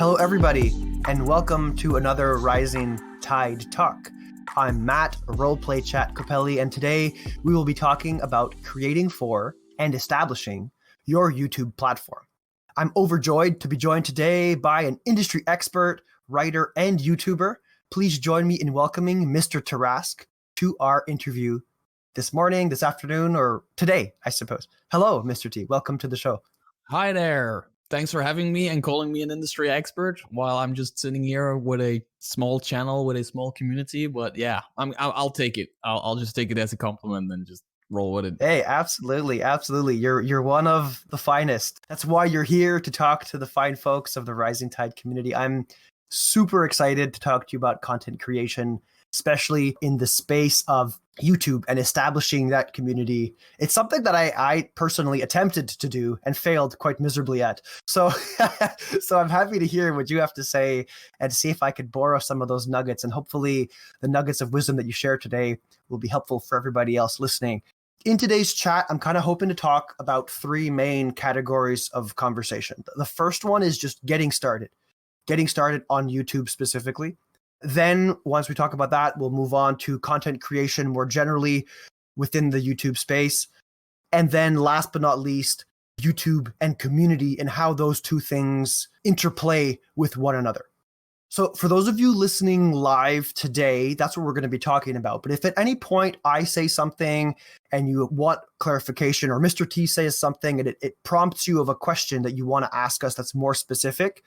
Hello, everybody, and welcome to another Rising Tide Talk. I'm Matt, a roleplay chat Capelli, and today we will be talking about creating for and establishing your YouTube platform. I'm overjoyed to be joined today by an industry expert, writer, and YouTuber. Please join me in welcoming Mr. Tarrasque to our interview this morning, this afternoon, or today, I suppose. Hello, Mr. T. Welcome to the show. Hi there. Thanks for having me and calling me an industry expert while I'm just sitting here with a small channel, with a small community. But yeah, I'll take it. I'll just take it as a compliment and just roll with it. Hey, absolutely. You're one of the finest. That's why you're here, to talk to the fine folks of the Rising Tide community. I'm super excited to talk to you about content creation, especially in the space of YouTube and establishing that community. It's something that I personally attempted to do and failed quite miserably at. So, so I'm happy to hear what you have to say and see if I could borrow some of those nuggets. And hopefully the nuggets of wisdom that you share today will be helpful for everybody else listening. In today's chat, I'm kind of hoping to talk about three main categories of conversation. The first one is just getting started on YouTube specifically. Then once we talk about that, we'll move on to content creation more generally within the YouTube space. And then last but not least, YouTube and community and how those two things interplay with one another. So for those of you listening live today, that's what we're going to be talking about. But if at any point I say something and you want clarification, or Mr. T says something and it prompts you of a question that you want to ask us that's more specific,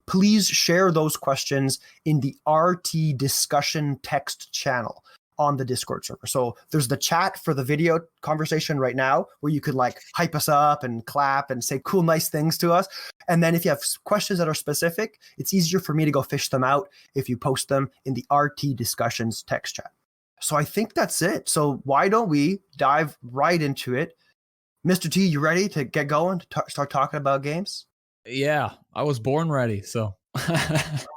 please share those questions in the RT discussion text channel on the Discord server. So there's the chat for the video conversation right now where you could like hype us up and clap and say cool, nice things to us. And then if you have questions that are specific, it's easier for me to go fish them out if you post them in the RT discussions text chat. So I think that's it. So why don't we dive right into it? Mr. T, you ready to get going, to start talking about games? Yeah, I was born ready, so.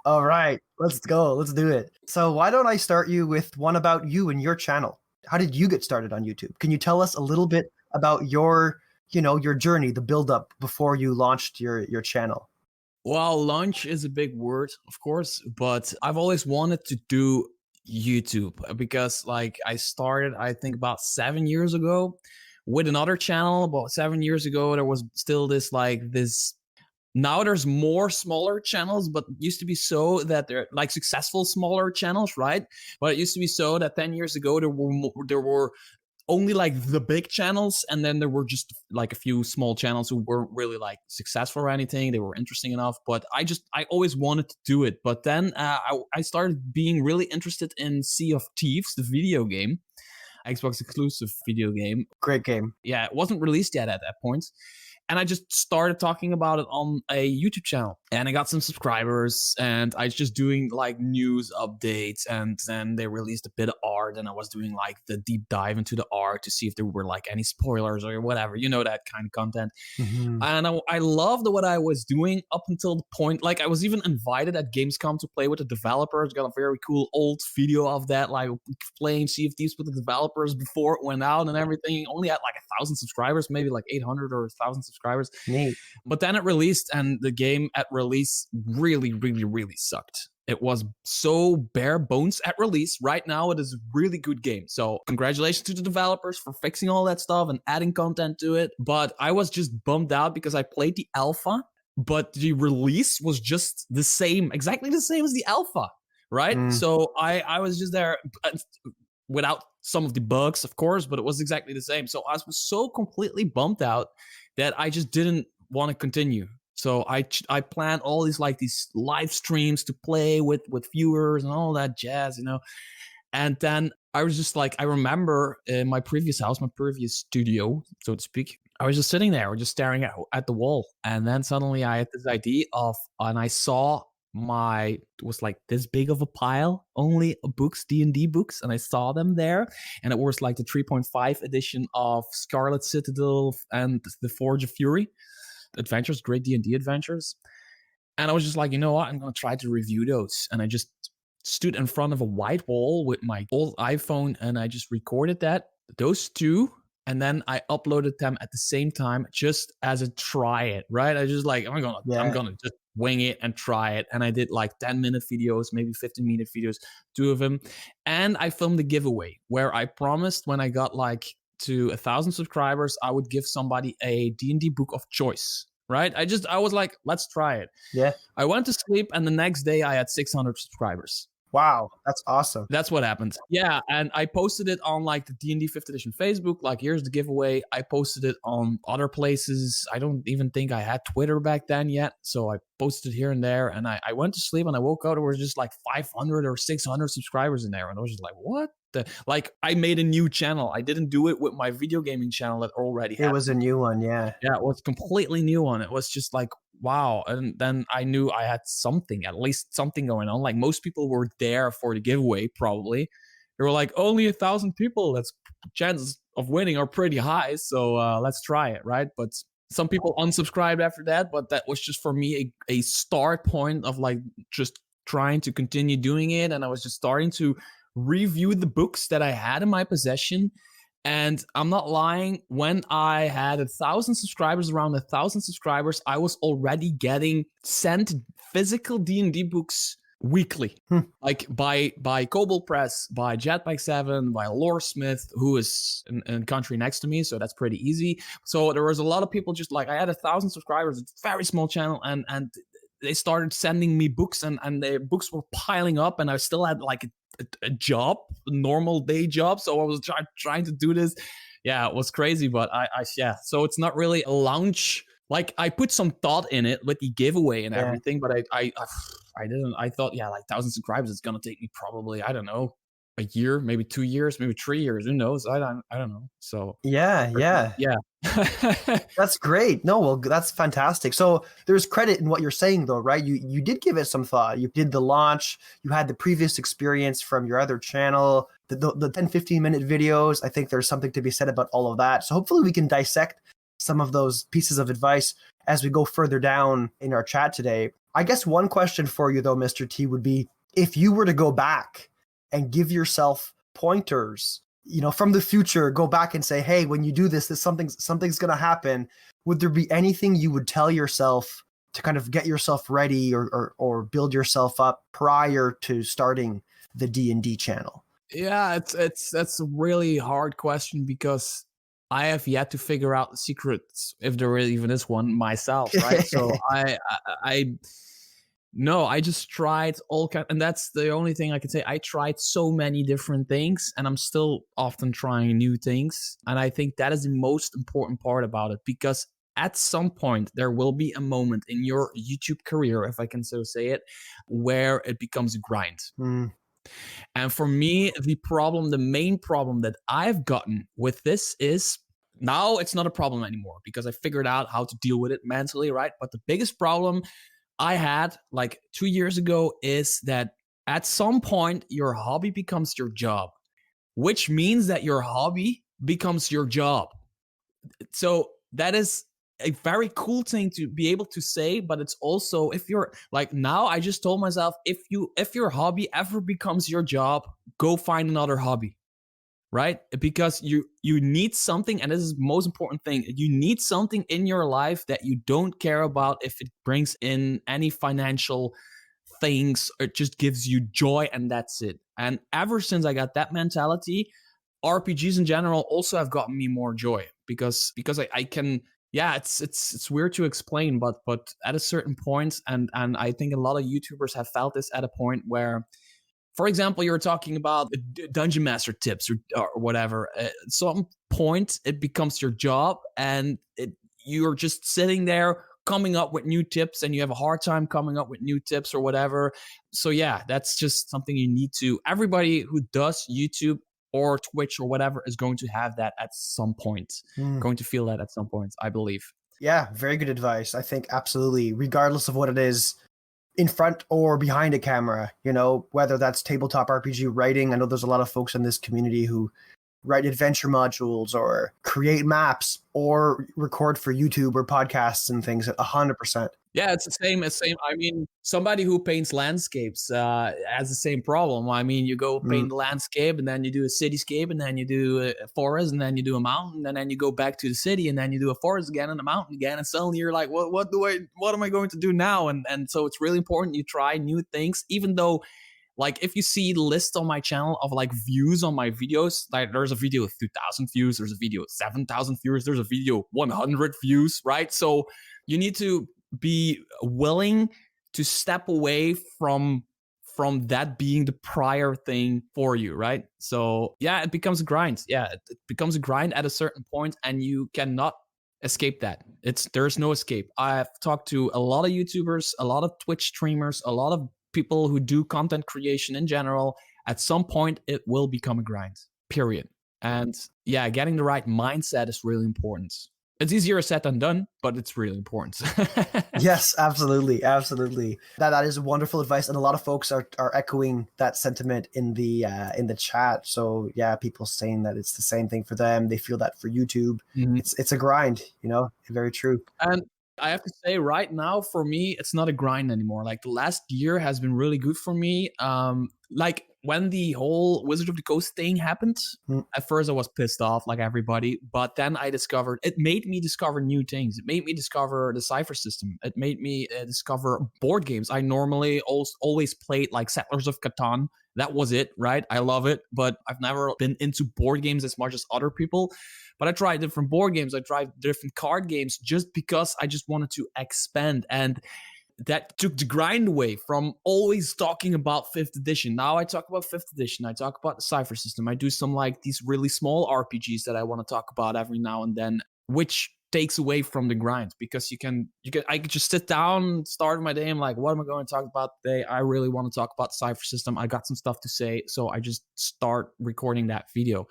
All right, let's go. Let's do it. So why don't I start you with one about you and your channel? How did you get started on YouTube? Can you tell us a little bit about your journey, the build up before you launched your channel? Well, launch is a big word, of course, but I've always wanted to do YouTube because like I started, I think about 7 years ago with another channel. About 7 years ago, there was still this. Now there's more smaller channels, but it used to be so that they're like successful smaller channels, right? But it used to be so that 10 years ago there were only like the big channels, and then there were just like a few small channels who weren't really like successful or anything. They were interesting enough, but I always wanted to do it. But then I started being really interested in Sea of Thieves, the video game, Xbox exclusive video game. Great game. Yeah, it wasn't released yet at that point. And I just started talking about it on a YouTube channel, and I got some subscribers, and I was just doing like news updates, and then they released a bit of art, and I was doing like the deep dive into the art to see if there were like any spoilers or whatever, that kind of content. Mm-hmm. And I loved what I was doing up until the point, like I was even invited at Gamescom to play with the developers. Got a very cool old video of that, like playing Sea of Thieves with the developers before it went out and everything. Only had like 1,000 subscribers, maybe like 800 or 1,000 subscribers. Neat. But then it released, and the game at release really, really, really sucked. It was so bare bones at release. Right now, it is a really good game. So congratulations to the developers for fixing all that stuff and adding content to it. But I was just bummed out because I played the alpha, but the release was just the same, exactly the same as the alpha, right? So I was just there without some of the bugs, of course, but it was exactly the same. So I was so completely bummed out that I just didn't want to continue. So I planned all these live streams to play with viewers and all that jazz, And then I was just like, I remember in my previous house, my previous studio, so to speak, I was just sitting there, just staring at the wall. And then suddenly I had this idea and I saw it was like this big of a pile, only books, D&D books, and I saw them there, and it was like the 3.5 edition of Scarlet Citadel and the Forge of Fury adventures, great D&D adventures. And I was just like, you know what, I'm gonna try to review those. And I just stood in front of a white wall with my old iPhone, and I just recorded those two, and then I uploaded them at the same time just as a try it, right? I just like, I'm gonna just wing it and try it. And I did like 10-minute videos, maybe 15-minute videos, 2 of them. And I filmed a giveaway where I promised when I got like to 1,000 subscribers, I would give somebody a D&D book of choice, right? I was like, let's try it. Yeah. I went to sleep and the next day I had 600 subscribers. Wow, that's awesome. That's what happened. Yeah, and I posted it on like the D&D 5th edition Facebook, like here's the giveaway. I posted it on other places. I don't even think I had Twitter back then yet. So I posted here and there, and I went to sleep and I woke up, there was just like 500 or 600 subscribers in there. And I was just like, what? Like I made a new channel. I didn't do it with my video gaming channel that already had. It was a new one, yeah. Yeah, it was completely new one. It was just like, wow. And then I knew I had something, at least something going on. Like most people were there for the giveaway, probably. They were like, only 1,000 people. That's chances of winning are pretty high. So let's try it, right? But some people unsubscribed after that. But that was just for me a start point of like just trying to continue doing it. And I was just starting to review the books that I had in my possession. And I'm not lying, when I had 1,000 subscribers, around 1,000 subscribers, I was already getting sent physical D&D books weekly. Like by Kobold Press, by Jetpack 7, by Loresmith, who is in country next to me, so that's pretty easy. So there was a lot of people just like, I had 1,000 subscribers, it's a very small channel, and they started sending me books, and the books were piling up, and I still had like a job, a normal day job. So I was trying to do this. Yeah, it was crazy, but yeah. So it's not really a launch. Like I put some thought in it with the giveaway and everything, but I didn't. I thought, yeah, like 1,000 subscribers, it's gonna take me probably, I don't know, a year, maybe 2 years, maybe 3 years. Who knows? I don't know. So yeah. That's great. No, well, that's fantastic. So there's credit in what you're saying, though, right? You did give it some thought. You did the launch. You had the previous experience from your other channel, the 10, 15-minute videos. I think there's something to be said about all of that. So hopefully we can dissect some of those pieces of advice as we go further down in our chat today. I guess one question for you, though, Mr. T, would be if you were to go back and give yourself pointers, from the future, go back and say, hey, when you do this, something's going to happen. Would there be anything you would tell yourself to kind of get yourself ready or build yourself up prior to starting the D&D channel? Yeah, that's a really hard question because I have yet to figure out the secrets, if there even is one, myself, right? So I just tried and that's the only thing I can say. I tried so many different things, and I'm still often trying new things. And I think that is the most important part about it, because at some point there will be a moment in your YouTube career, if I can so say it, where it becomes a grind. And for me, the main problem that I've gotten with this is now it's not a problem anymore because I figured out how to deal with it mentally, right? But the biggest problem I had like 2 years ago is that at some point your hobby becomes your job, which means that your hobby becomes your job. So that is a very cool thing to be able to say, but it's also, if you're like, now I just told myself, if your hobby ever becomes your job, go find another hobby. Right? Because you need something, and this is the most important thing. You need something in your life that you don't care about if it brings in any financial things, or it just gives you joy, and that's it. And ever since I got that mentality, RPGs in general also have gotten me more joy because I can, yeah, it's weird to explain, but at a certain point, and I think a lot of YouTubers have felt this at a point where, for example, you're talking about dungeon master tips or whatever. At some point, it becomes your job, and you're just sitting there coming up with new tips, and you have a hard time coming up with new tips or whatever. So yeah, that's just something you need to. Everybody who does YouTube or Twitch or whatever is going to have that at some point. Going to feel that at some point, I believe. Yeah, very good advice. I think absolutely, regardless of what it is, in front or behind a camera, whether that's tabletop RPG writing. I know there's a lot of folks in this community who write adventure modules or create maps or record for YouTube or podcasts and things. 100%. Yeah, it's the same. I mean, somebody who paints landscapes has the same problem. I mean, you go paint a landscape, and then you do a cityscape, and then you do a forest, and then you do a mountain, and then you go back to the city, and then you do a forest again and a mountain again, and suddenly you're like, what am I going to do now? And so it's really important you try new things, even though. Like, if you see the list on my channel of like views on my videos, like there's a video with 2,000 views, there's a video with 7,000 views, there's a video 100 views, right? So you need to be willing to step away from that being the prior thing for you, right? So yeah, it becomes a grind. Yeah, it becomes a grind at a certain point, and you cannot escape that. There's no escape. I've talked to a lot of YouTubers, a lot of Twitch streamers, a lot of people who do content creation in general. At some point, it will become a grind, period. And yeah, getting the right mindset is really important. It's easier said than done, but it's really important. Yes, absolutely. Absolutely. That is wonderful advice. And a lot of folks are echoing that sentiment in the chat. So yeah, people saying that it's the same thing for them. They feel that for YouTube. Mm-hmm. It's a grind, very true. And I have to say right now, for me, it's not a grind anymore. Like the last year has been really good for me. Like when the whole Wizard of the Coast thing happened, at first I was pissed off like everybody, but then it made me discover new things. It made me discover the Cypher system. It made me discover board games. I normally always played like Settlers of Catan. That was it, right? I love it, but I've never been into board games as much as other people. But I tried different board games. I tried different card games just because I just wanted to expand. And that took the grind away from always talking about 5th edition. Now I talk about 5th edition. I talk about the Cypher system. I do some like these really small RPGs that I want to talk about every now and then, which takes away from the grind, because I could just sit down, start my day. I'm like, what am I going to talk about today? I really want to talk about the Cypher system. I got some stuff to say. So I just start recording that video.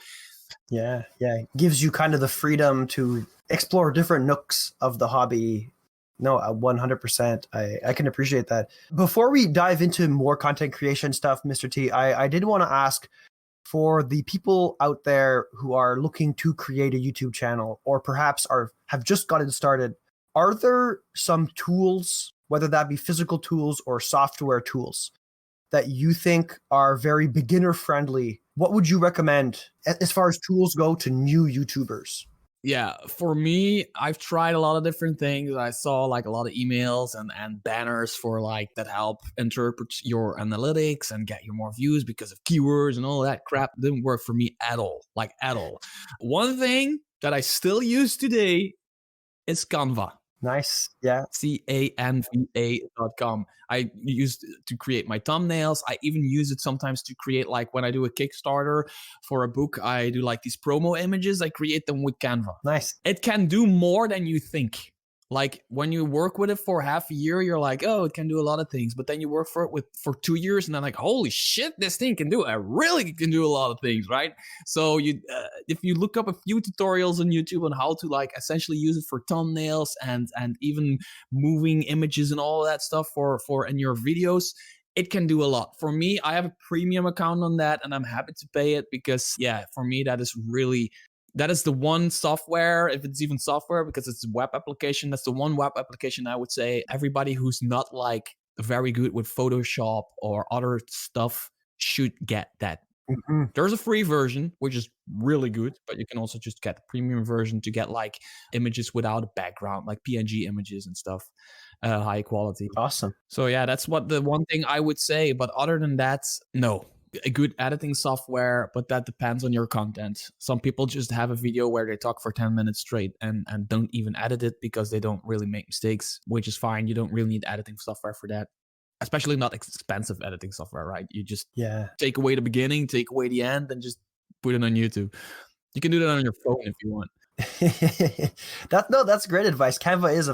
Yeah. It gives you kind of the freedom to explore different nooks of the hobby. No, 100%. I can appreciate that. Before we dive into more content creation stuff, Mr. T, I did want to ask, for the people out there who are looking to create a YouTube channel, or perhaps have just gotten started, are there some tools, whether that be physical tools or software tools, that you think are very beginner friendly? What would you recommend as far as tools go to new YouTubers? Yeah, for me, I've tried a lot of different things. I saw like a lot of emails and banners for like that help interpret your analytics and get you more views because of keywords and all that crap. It didn't work for me at all, like at all. One thing that I still use today is Canva. Nice. Yeah. Canva.com. I use it to create my thumbnails. I even use it sometimes to create, like when I do a Kickstarter for a book, I do like these promo images. I create them with Canva. Nice. It can do more than you think. Like when you work with it for half a year, you're like, oh, it can do a lot of things. But then you work for it for 2 years, and then like, holy shit, this thing can do. I really can do a lot of things, right? So if you look up a few tutorials on YouTube on how to like essentially use it for thumbnails and even moving images and all of that stuff for in your videos, it can do a lot. For me, I have a premium account on that, and I'm happy to pay it because, yeah, for me, that is the one software, if it's even software, because it's a web application. That's the one web application I would say everybody who's not like very good with Photoshop or other stuff should get that. Mm-hmm. There's a free version, which is really good, but you can also just get the premium version to get like images without a background, like PNG images and stuff, high quality. Awesome. So yeah, that's the one thing I would say. But other than that, no. A good editing software, but that depends on your content. Some people just have a video where they talk for 10 minutes straight and don't even edit it because they don't really make mistakes, which is fine. You don't really need editing software for that, especially not expensive editing software, right? You just take away the beginning, take away the end, and just put it on YouTube. You can do that on your phone if you want. That's great advice. Canva is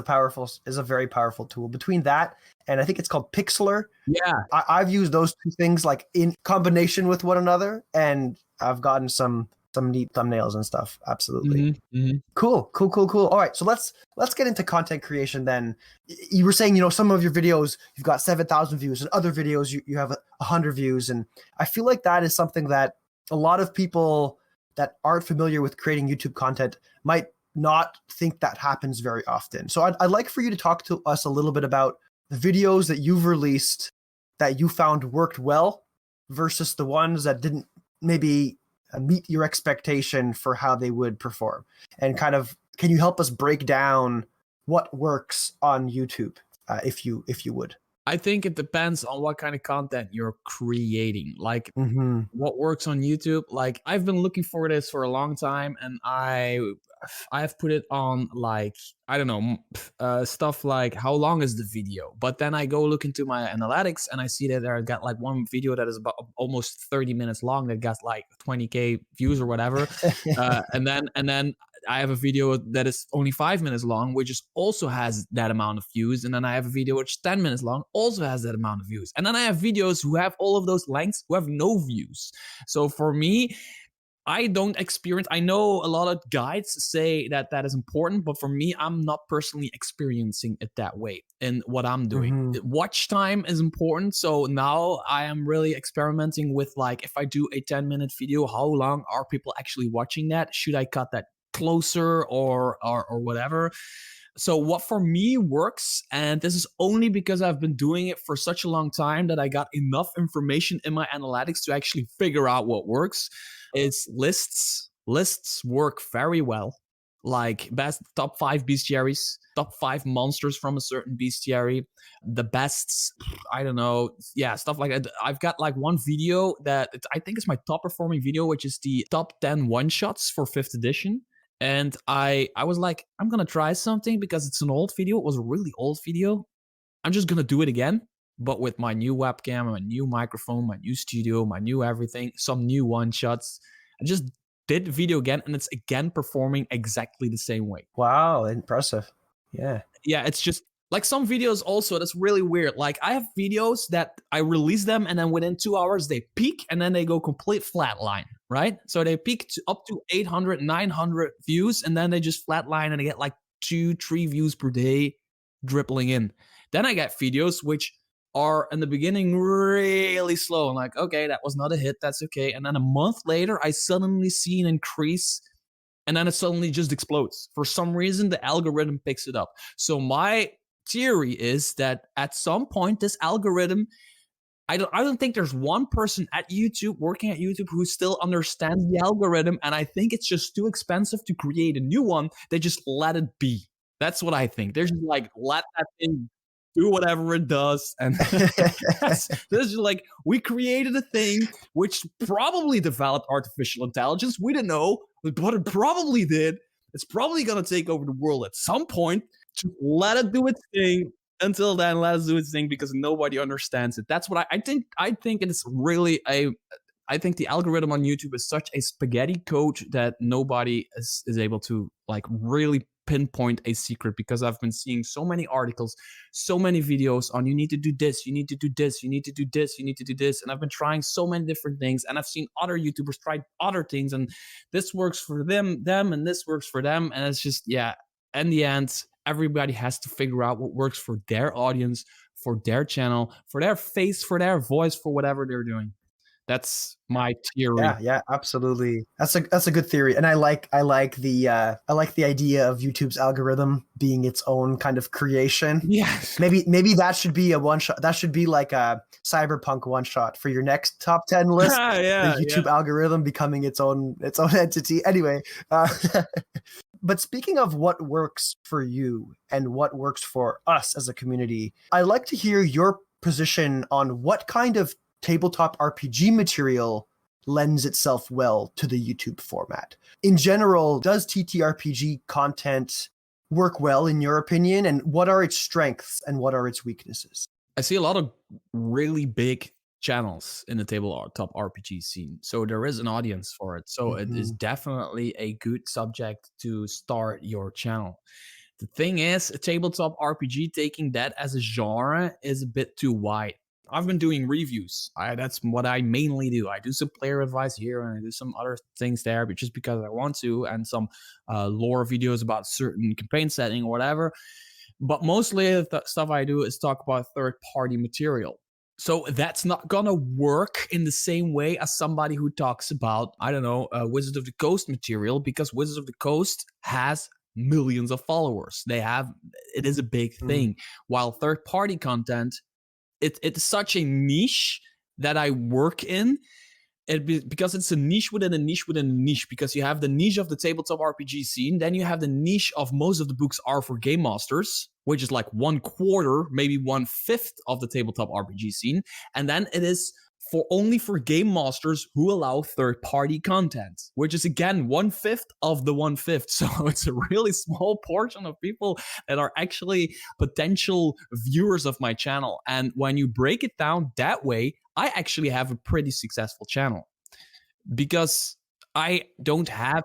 a very powerful tool. Between that and I think it's called Pixlr. Yeah, I've used those two things like in combination with one another, and I've gotten some neat thumbnails and stuff. Absolutely. Mm-hmm. Cool. All right, so let's get into content creation then. You were saying, some of your videos you've got 7,000 views, and other videos you have 100 views, and I feel like that is something that a lot of people that aren't familiar with creating YouTube content might not think that happens very often. So I'd like for you to talk to us a little bit about the videos that you've released that you found worked well versus the ones that didn't maybe meet your expectation for how they would perform. And kind of, can you help us break down what works on YouTube, if you would? I think it depends on what kind of content you're creating. Like Mm-hmm. what works on YouTube. Like I've been looking for this for a long time, and I've put it on like I don't know stuff like how long is the video. But then I go look into my analytics and I see that I got like one video that is about almost 30 minutes long that got like 20K views or whatever, and then I have a video that is only 5 minutes long, which is also has that amount of views. And then I have a video which is 10 minutes long, also has that amount of views. And then I have videos who have all of those lengths who have no views. So for me, I don't experience, I know a lot of guides say that that is important, but for me, I'm not personally experiencing it that way in what I'm doing. Mm-hmm. Watch time is important. So now I am really experimenting with like, if I do a 10-minute video, how long are people actually watching that? Should I cut that closer or whatever? So what for me works, and this is only because I've been doing it for such a long time that I got enough information in my analytics to actually figure out what works, is lists. Lists work very well. Like best top 5 bestiaries, top 5 monsters from a certain bestiary, the best, I don't know, yeah, stuff like that. I've got like one video that I think is my top performing video, which is the top 10 one shots for 5th edition. And I was like, I'm gonna try something because it's an old video. It was a really old video. I'm just gonna do it again, but with my new webcam, my new microphone, my new studio, my new everything, some new one shots. I just did the video again, and it's again performing exactly the same way. Wow, impressive. Yeah. Yeah, it's just like some videos also that's really weird. Like I have videos that I release them and then within 2 hours they peak and then they go complete flatline, right? So they peak to up to 800, 900 views and then they just flatline and they get like 2-3 views per day dribbling in. Then I get videos which are in the beginning really slow. I'm like, okay, that was not a hit. That's okay. And then a month later, I suddenly see an increase and then it suddenly just explodes. For some reason, the algorithm picks it up. So my theory is that at some point, this algorithm, I don't think there's one person at YouTube working at YouTube who still understands the algorithm. And I think it's just too expensive to create a new one. They just let it be. That's what I think. They're just like, let that thing do whatever it does. And this is like, we created a thing which probably developed artificial intelligence. We don't know, but it probably did. It's probably going to take over the world at some point. Just let it do its thing. Until then, let us do its thing because nobody understands it. That's what I think. I think it is really I think the algorithm on YouTube is such a spaghetti code that nobody is able to like really pinpoint a secret, because I've been seeing so many articles, so many videos on you need to do this, you need to do this, you need to do this, you need to do this. And I've been trying so many different things, and I've seen other YouTubers try other things, and this works for them, and this works for them. And it's just, yeah, in the end, everybody has to figure out what works for their audience, for their channel, for their face, for their voice, for whatever they're doing. That's my theory. Yeah, absolutely. That's a good theory, and I like the idea of YouTube's algorithm being its own kind of creation. Yes. Maybe that should be a one shot. That should be like a Cyberpunk one shot for your next top 10 list. The YouTube algorithm becoming its own entity. Anyway, but speaking of what works for you and what works for us as a community, I'd like to hear your position on what kind of tabletop RPG material lends itself well to the YouTube format. In general, does TTRPG content work well in your opinion, and what are its strengths and what are its weaknesses? I see a lot of really big channels in the tabletop RPG scene, so there is an audience for it. So it is definitely a good subject to start your channel. The thing is, a tabletop RPG, taking that as a genre is a bit too wide. I've been doing reviews. That's what I mainly do. I do some player advice here and I do some other things there, but just because I want to, and some lore videos about certain campaign setting or whatever. But mostly the stuff I do is talk about third-party material. So that's not gonna work in the same way as somebody who talks about, I don't know, Wizards of the Coast material, because Wizards of the Coast has millions of followers. It is a big thing. While third-party content, it's such a niche that I work in. Because it's a niche within a niche within a niche, because you have the niche of the tabletop RPG scene, then you have the niche of most of the books are for game masters, which is like 1/4, maybe 1/5 of the tabletop RPG scene, and then it is only for game masters who allow third-party content, which is again 1/5 of the 1/5. So it's a really small portion of people that are actually potential viewers of my channel. And when you break it down that way, I actually have a pretty successful channel because I don't have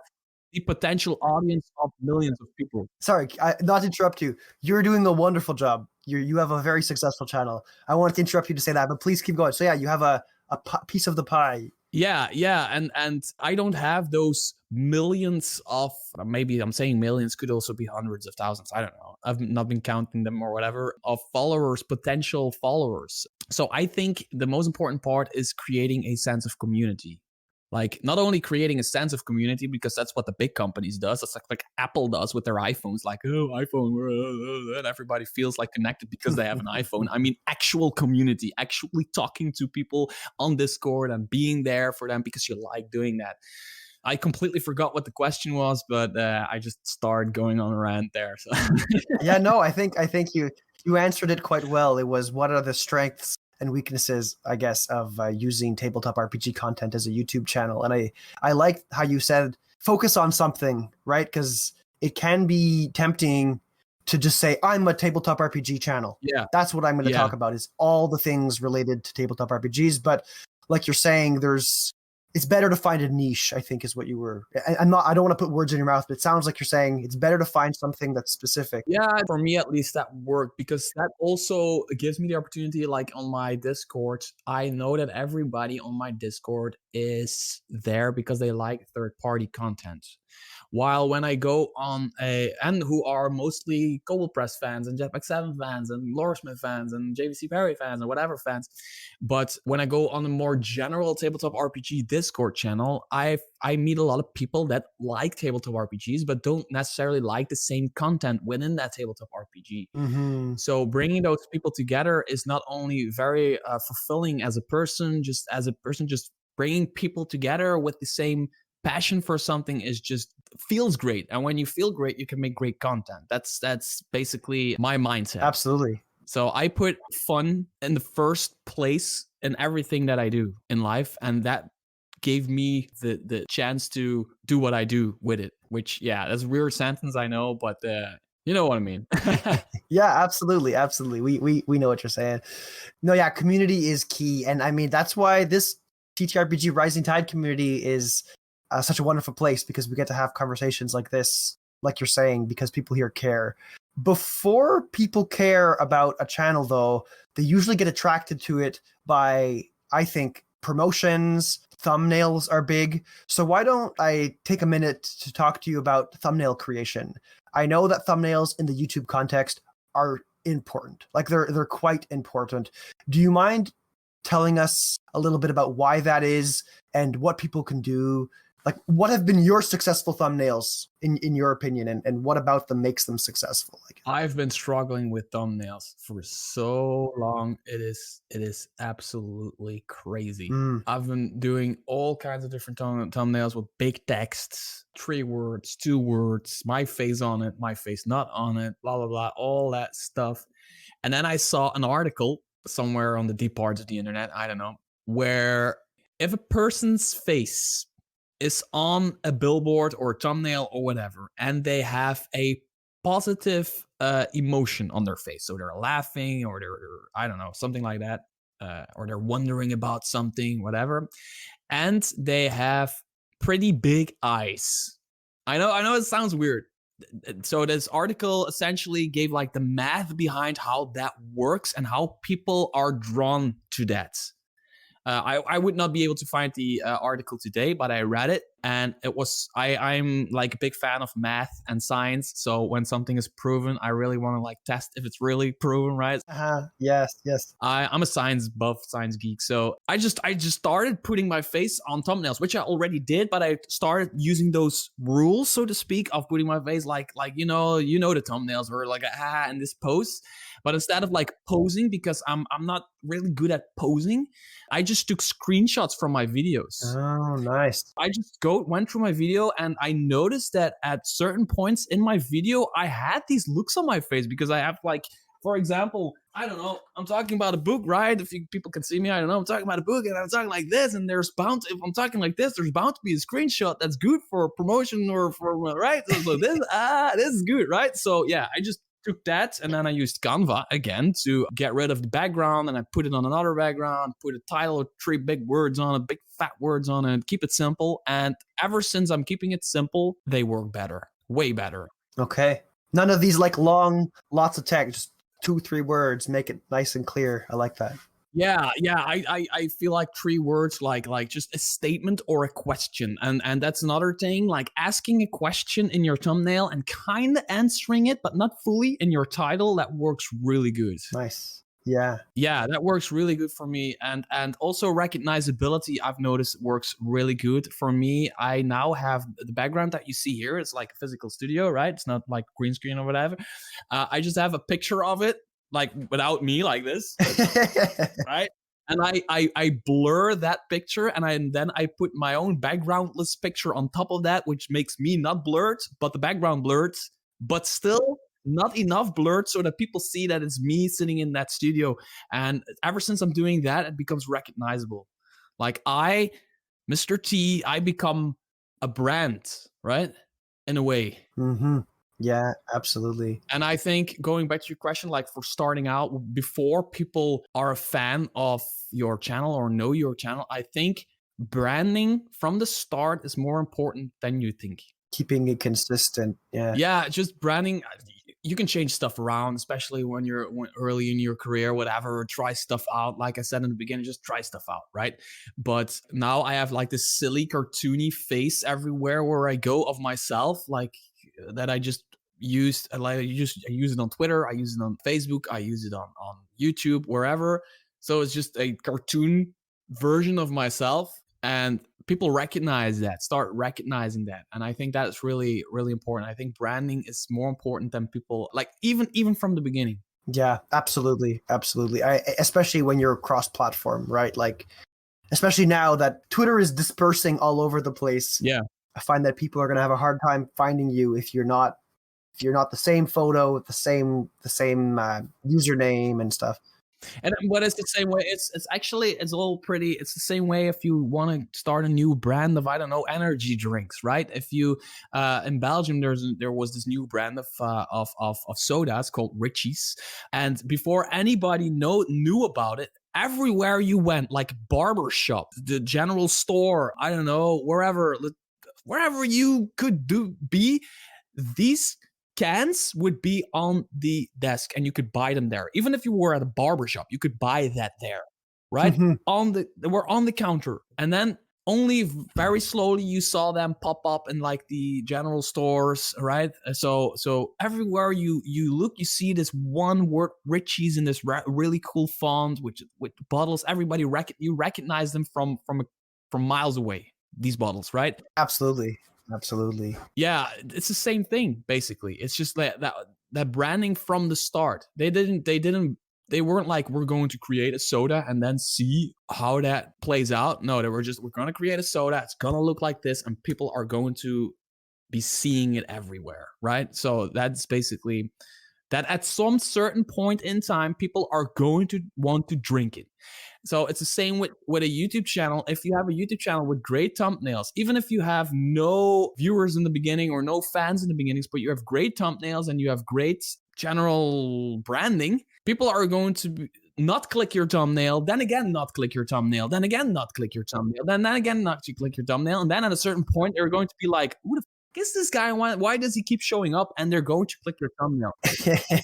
the potential audience of millions of people. Sorry, not to interrupt you. You're doing a wonderful job. You have a very successful channel. I wanted to interrupt you to say that, but please keep going. So yeah, you have a piece of the pie. Yeah, and I don't have those millions of, maybe I'm saying millions, could also be hundreds of thousands, I don't know. I've not been counting them or whatever, of followers, potential followers. So I think the most important part is creating a sense of community. Like, not only creating a sense of community, because that's what the big companies does. That's like Apple does with their iPhones. Like, oh, iPhone, and everybody feels like connected because they have an iPhone. I mean, actual community, actually talking to people on Discord and being there for them because you like doing that. I completely forgot what the question was, but I just started going on a rant there. So. Yeah, no, I think you answered it quite well. It was, what are the strengths and weaknesses, I guess, of using tabletop RPG content as a YouTube channel. And I like how you said focus on something, right? Because it can be tempting to just say, I'm a tabletop RPG channel. Yeah, that's what I'm going to talk about, is all the things related to tabletop RPGs. But like you're saying, it's better to find a niche, I think, is what you were. I don't want to put words in your mouth, but it sounds like you're saying it's better to find something that's specific. Yeah, for me at least, that worked, because that also gives me the opportunity, like on my Discord, I know that everybody on my Discord is there because they like third-party content. While when I go on and who are mostly Kobold Press fans and Jetpack 7 fans and Loresmith fans and JVC Perry fans and whatever fans, but when I go on a more general tabletop RPG Discord channel, I meet a lot of people that like tabletop RPGs but don't necessarily like the same content within that tabletop RPG. Mm-hmm. So bringing those people together is not only very fulfilling as a person, just bringing people together with the same passion for something is just feels great. And when you feel great, you can make great content. That's basically my mindset. Absolutely. So I put fun in the first place in everything that I do in life, and that gave me the chance to do what I do with it. Which, yeah, that's a weird sentence, I know, but you know what I mean. Yeah, absolutely. We know what you're saying. No, yeah, community is key, and I mean that's why this TTRPG Rising Tide community is such a wonderful place, because we get to have conversations like this, like you're saying, because people here care. Before people care about a channel, though, they usually get attracted to it by, I think, promotions. Thumbnails are big. So why don't I take a minute to talk to you about thumbnail creation? I know that thumbnails in the YouTube context are important. Like they're quite important. Do you mind telling us a little bit about why that is and what people can do? Like, what have been your successful thumbnails in your opinion, and what about them makes them successful? I've been struggling with thumbnails for so long. It is absolutely crazy. I've been doing all kinds of different thumbnails with big texts, 3 words, 2 words, my face on it, my face not on it, blah, blah, blah, all that stuff. And then I saw an article somewhere on the deep parts of the internet, I don't know, where if a person's face is on a billboard or a thumbnail or whatever, and they have a positive emotion on their face, so they're laughing or they're I don't know, something like that, or they're wondering about something, whatever, and they have pretty big eyes. I know it sounds weird. So this article essentially gave like the math behind how that works and how people are drawn to that. I would not be able to find the article today, but I read it. And it was I'm like a big fan of math and science. So when something is proven, I really want to like test if it's really proven, right? Yes, yes. I'm a science buff, science geek. So I just started putting my face on thumbnails, which I already did, but I started using those rules, so to speak, of putting my face like the thumbnails were like in this pose. But instead of like posing, because I'm not really good at posing, I just took screenshots from my videos. Oh, nice. I just went through my video and I noticed that at certain points in my video, I had these looks on my face because I have like, for example, I don't know, I'm talking about a book, right? If people can see me, I don't know, I'm talking about a book and I'm talking like this, and if I'm talking like this, there's bound to be a screenshot that's good for promotion or for, right? So this is good, right? So yeah, I just took that and then I used Canva again to get rid of the background, and I put it on another background, put a title, 3 big words on it, big fat words on it, keep it simple. And ever since I'm keeping it simple, they work better, way better. Okay. None of these like long, lots of text, just 2-3 words, make it nice and clear. I like that. Yeah. I feel like 3 words, like just a statement or a question, and that's another thing. Like asking a question in your thumbnail and kind of answering it, but not fully in your title. That works really good. Nice. Yeah. Yeah, that works really good for me, and also recognizability. I've noticed works really good for me. I now have the background that you see here. It's like a physical studio, right? It's not like green screen or whatever. I just have a picture of it, like without me, like this, right? And I blur that picture, and then I put my own backgroundless picture on top of that, which makes me not blurred, but the background blurred, but still not enough blurred so that people see that it's me sitting in that studio. And ever since I'm doing that, it becomes recognizable. Like Mr. T, I become a brand, right? In a way. Mm-hmm. Yeah, absolutely. And I think going back to your question, like for starting out, before people are a fan of your channel or know your channel, I think branding from the start is more important than you think. Keeping it consistent. Yeah. Yeah, just branding. You can change stuff around, especially when you're early in your career, whatever. Try stuff out. Like I said in the beginning, just try stuff out, right? But now I have like this silly, cartoony face everywhere where I go of myself, like that I just used. Like I use it on Twitter, I use it on Facebook, I use it on YouTube, wherever. So it's just a cartoon version of myself, and people start recognizing that. And I think that's really, really important. I think branding is more important than people, like even from the beginning. Yeah, absolutely. Absolutely. Especially when you're cross-platform, right? Like, especially now that Twitter is dispersing all over the place. Yeah. I find that people are going to have a hard time finding you if you're not the same photo with the same username and stuff. And but it's the same way. It's the same way if you want to start a new brand of, I don't know, energy drinks, right? If you in Belgium there was this new brand of sodas called Richie's, and before anybody knew about it, everywhere you went, like barber shop, the general store, I don't know, wherever you could be, these cans would be on the desk and you could buy them there. Even if you were at a barbershop, you could buy that there, right? Mm-hmm. They were on the counter. And then only very slowly you saw them pop up in like the general stores, right? So everywhere you look, you see this one word Richie's in this really cool font with bottles. Everybody you recognize them from miles away, these bottles, right? Absolutely. Yeah, it's the same thing basically. It's just that branding from the start. They weren't like, we're going to create a soda and then see how that plays out. No, they were just, we're going to create a soda, it's going to look like this, and people are going to be seeing it everywhere, right? So that's basically that. At some certain point in time, people are going to want to drink it. So it's the same with a YouTube channel. If you have a YouTube channel with great thumbnails, even if you have no viewers in the beginning or no fans in the beginnings, but you have great thumbnails and you have great general branding, people are going to not click your thumbnail, then again not click your thumbnail, then again not click your thumbnail, then again not click your thumbnail, and then at a certain point they're going to be like, who the is this guy? Why does he keep showing up? And they're going to click your thumbnail.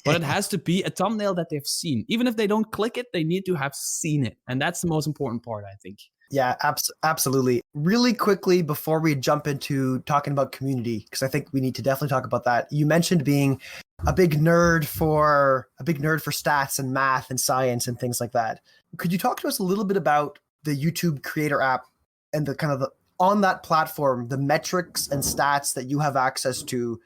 But it has to be a thumbnail that they've seen. Even if they don't click it, they need to have seen it. And that's the most important part, I think. Yeah, absolutely. Really quickly before we jump into talking about community, because I think we need to definitely talk about that. You mentioned being a big nerd for stats and math and science and things like that. Could you talk to us a little bit about the YouTube Creator app and the kind of on that platform, the metrics and stats that you have access to,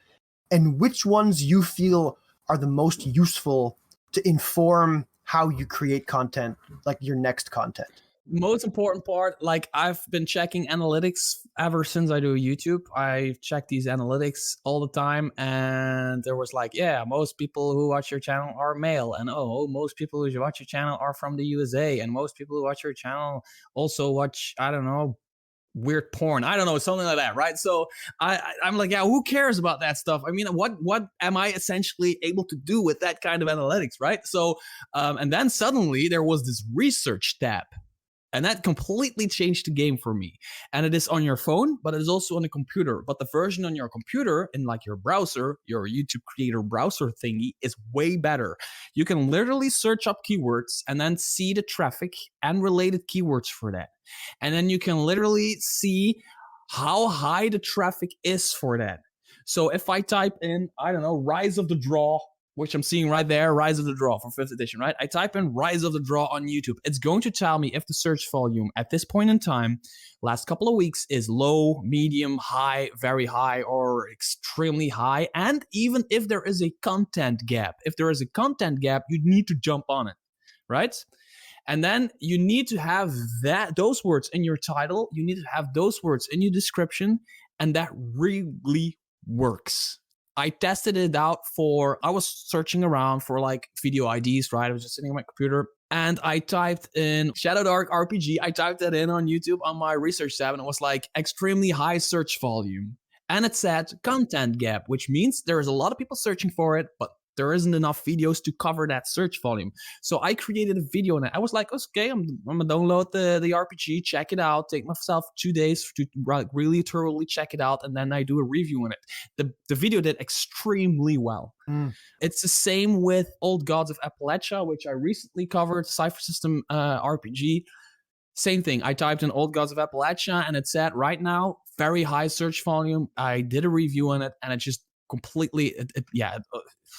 and which ones you feel are the most useful to inform how you create content, like your next content? Most important part, like I've been checking analytics ever since I do YouTube. I check these analytics all the time, and there was like, yeah, most people who watch your channel are male, and oh, most people who watch your channel are from the USA, and most people who watch your channel also watch, I don't know, weird porn. I don't know, something like that, right? So I'm like, yeah, who cares about that stuff? I mean, what am I essentially able to do with that kind of analytics, right? So, and then suddenly there was this research tab. And that completely changed the game for me. And it is on your phone, but it is also on a computer. But the version on your computer in like your browser, your YouTube creator browser thingy, is way better. You can literally search up keywords and then see the traffic and related keywords for that. And then you can literally see how high the traffic is for that. So if I type in, I don't know, Rise of the Draw, which I'm seeing right there, Rise of the Draw for 5th edition, right? I type in Rise of the Draw on YouTube. It's going to tell me if the search volume at this point in time, last couple of weeks, is low, medium, high, very high, or extremely high. And even if there is a content gap. If there is a content gap, you need to jump on it, right? And then you need to have those words in your title. You need to have those words in your description. And that really works. I tested it out I was searching around for like video IDs, right? I was just sitting on my computer and I typed in Shadow Dark RPG. I typed that in on YouTube on my research tab and it was like extremely high search volume. And it said content gap, which means there is a lot of people searching for it, but there isn't enough videos to cover that search volume. So I created a video on it. I was like, okay, I'm gonna download the RPG, check it out, take myself 2 days to really thoroughly check it out, and then I do a review on it. The video did extremely well. It's the same with Old Gods of Appalachia, which I recently covered, Cypher System RPG. Same thing. I typed in Old Gods of Appalachia, and it said right now, very high search volume. I did a review on it, and it just completely,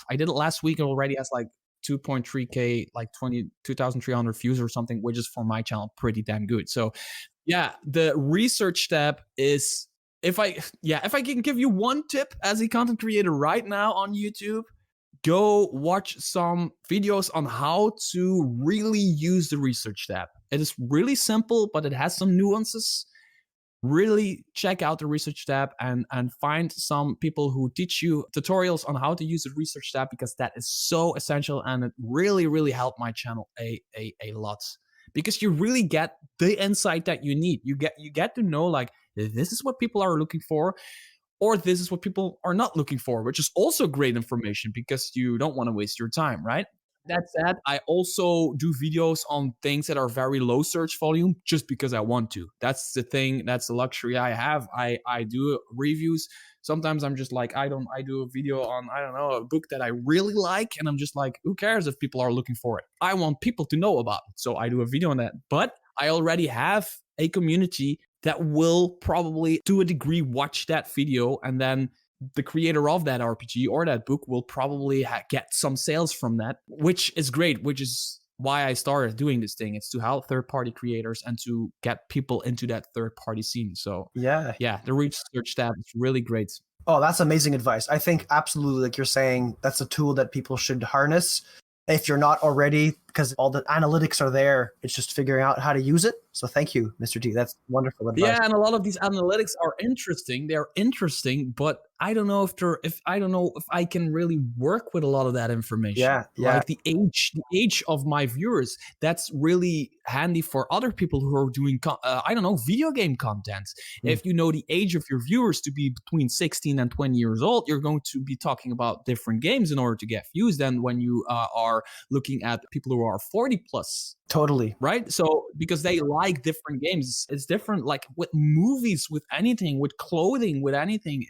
I did it last week. It already has like 2.3K, like 22,300 views or something, which is for my channel pretty damn good. So yeah, the research tab is, if I can give you one tip as a content creator right now on YouTube, go watch some videos on how to really use the research tab. It is really simple, but it has some nuances. Really check out the research tab and find some people who teach you tutorials on how to use the research tab, because that is so essential and it really helped my channel a lot, because you really get the insight that you need. You get to know like, this is what people are looking for, or this is what people are not looking for, which is also great information because you don't want to waste your time, right? That said, I also do videos on things that are very low search volume just because I want to. That's the thing. That's the luxury I have. I do reviews. Sometimes I'm just like, I do a video on, I don't know, a book that I really like. And I'm just like, who cares if people are looking for it? I want people to know about it. So I do a video on that. But I already have a community that will probably to a degree watch that video, and then the creator of that RPG or that book will probably get some sales from that, which is great, which is why I started doing this thing. It's to help third-party creators and to get people into that third-party scene. So yeah, the research tab is really great. Oh, that's amazing advice. I think absolutely, like you're saying, that's a tool that people should harness if you're not already, because all the analytics are there. It's just figuring out how to use it. So thank you, Mr. T. That's wonderful advice. Yeah, and a lot of these analytics are interesting. They're interesting, but I don't know if I can really work with a lot of that information. Yeah. Like the age of my viewers. That's really handy for other people who are doing video game content. If you know the age of your viewers to be between 16 and 20 years old, you're going to be talking about different games in order to get views than when you are looking at people who are 40 plus. Totally. Right? So because they like different games, it's different. Like with movies, with anything, with clothing, with anything,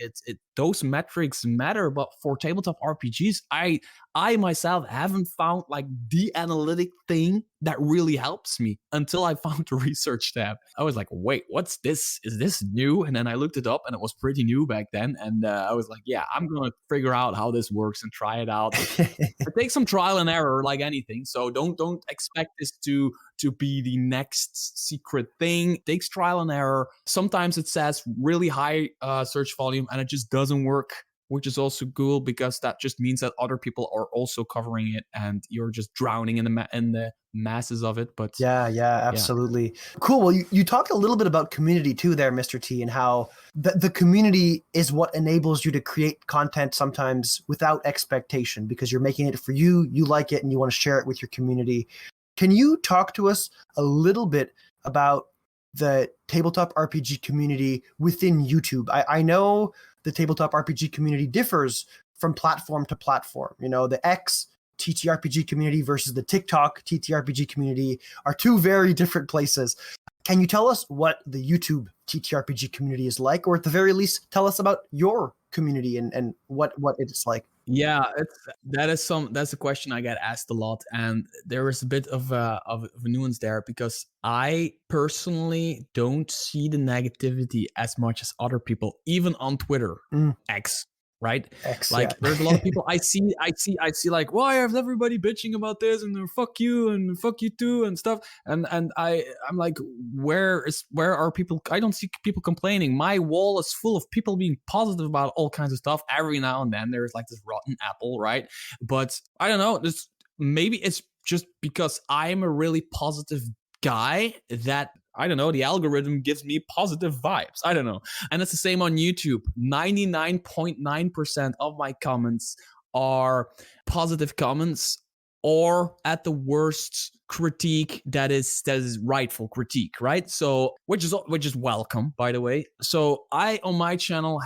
those metrics matter. But for tabletop RPGs, I I myself haven't found like the analytic thing that really helps me until I found the research tab. I was like, wait, what's this? Is this new? And then I looked it up and it was pretty new back then. And I was like, yeah, I'm going to figure out how this works and try it out. It takes some trial and error like anything. So don't expect this to be the next secret thing. It takes trial and error. Sometimes it says really high search volume and it just doesn't work, which is also cool because that just means that other people are also covering it and you're just drowning in the masses of it. But yeah, absolutely. Cool. Well, you talked a little bit about community too there, Mr. T, and how the community is what enables you to create content sometimes without expectation because you're making it for you, you like it, and you want to share it with your community. Can you talk to us a little bit about the tabletop RPG community within YouTube? I know the tabletop RPG community differs from platform to platform. You know, the X TTRPG community versus the TikTok TTRPG community are two very different places. Can you tell us what the YouTube TTRPG community is like, or at the very least, tell us about your community and what it's like? Yeah, that's a question I get asked a lot, and there is a bit of a nuance there because I personally don't see the negativity as much as other people, even on Twitter, X, right? X, like there's a lot of people I see like, why is everybody bitching about this and fuck you and fuck you too and stuff, and I'm like, where are people? I don't see people complaining. My wall is full of people being positive about all kinds of stuff. Every now and then there's like this rotten apple, right? But I don't know, maybe it's just because I'm a really positive guy that, I don't know, the algorithm gives me positive vibes. I don't know. And it's the same on YouTube. 99.9% of my comments are positive comments, or at the worst, critique that is rightful critique, right? So which is welcome, by the way. So on my channel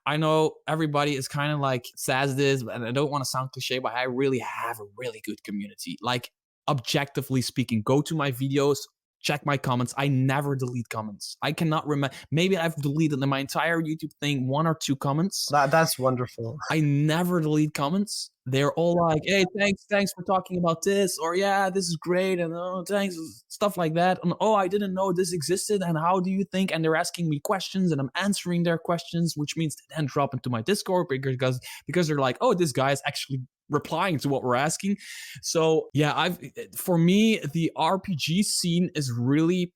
I know everybody is kind of like says this, and I don't want to sound cliche, but I really have a really good community. Like, objectively speaking, go to my videos, check my comments. I never delete comments. I cannot remember. Maybe I've deleted in my entire YouTube thing 1 or 2 comments. That's wonderful. I never delete comments. They're all like, hey, thanks for talking about this, or yeah, this is great, and oh, thanks, stuff like that. And oh, I didn't know this existed, and how do you think? And they're asking me questions, and I'm answering their questions, which means they then drop into my Discord because they're like, oh, this guy is actually replying to what we're asking. So yeah, for me, the RPG scene is really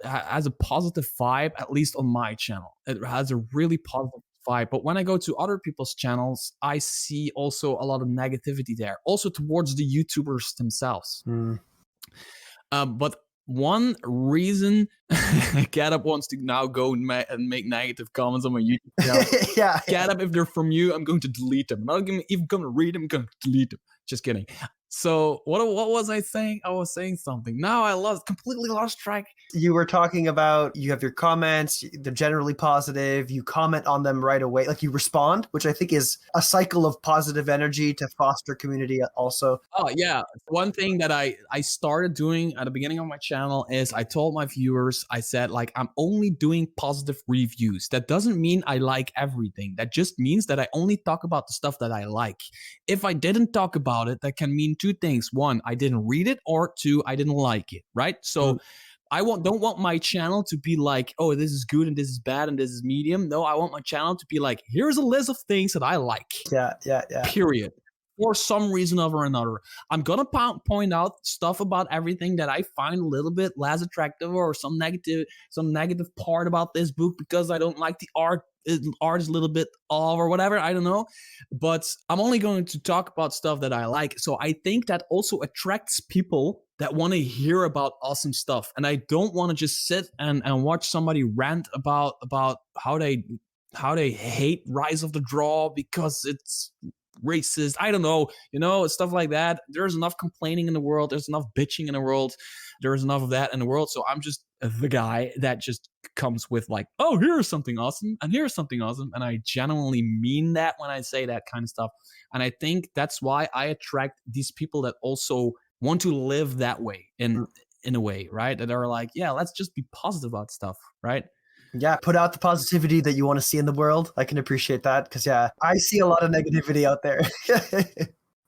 has a positive vibe, at least on my channel. It has a really positive vibe. But when I go to other people's channels, I see also a lot of negativity there, also towards the YouTubers themselves. But one reason Get Up wants to now go and make negative comments on my YouTube channel. Yeah. Get Up, if they're from you, I'm going to delete them. I'm not even going to read them, I'm going to delete them. Just kidding. So what was I saying? I was saying something. Now I completely lost track. You were talking about, you have your comments, they're generally positive, you comment on them right away, like you respond, which I think is a cycle of positive energy to foster community also. Oh yeah. One thing that I started doing at the beginning of my channel is I told my viewers, I said, like, I'm only doing positive reviews. That doesn't mean I like everything. That just means that I only talk about the stuff that I like. If I didn't talk about it, that can mean 2 things. 1, I didn't read it, or 2, I didn't like it, right? So I don't want my channel to be like, oh, this is good and this is bad and this is medium. No, I want my channel to be like, here's a list of things that I like. Yeah. Period. For some reason or another. I'm going to point out stuff about everything that I find a little bit less attractive, or some negative part about this book because I don't like the art. Art is a little bit off or whatever, I don't know. But I'm only going to talk about stuff that I like. So I think that also attracts people that want to hear about awesome stuff. And I don't want to just sit and watch somebody rant about how they hate Rise of the Draw because it's racist. I don't know, stuff like that. There's enough complaining in the world. There's enough bitching in the world. There's enough of that in the world. So I'm just the guy that just comes with like, oh, here's something awesome, and here's something awesome. And I genuinely mean that when I say that kind of stuff. And I think that's why I attract these people that also want to live that way in a way, right? That are like, yeah, let's just be positive about stuff, right? Yeah, put out the positivity that you want to see in the world. I can appreciate that because, yeah, I see a lot of negativity out there.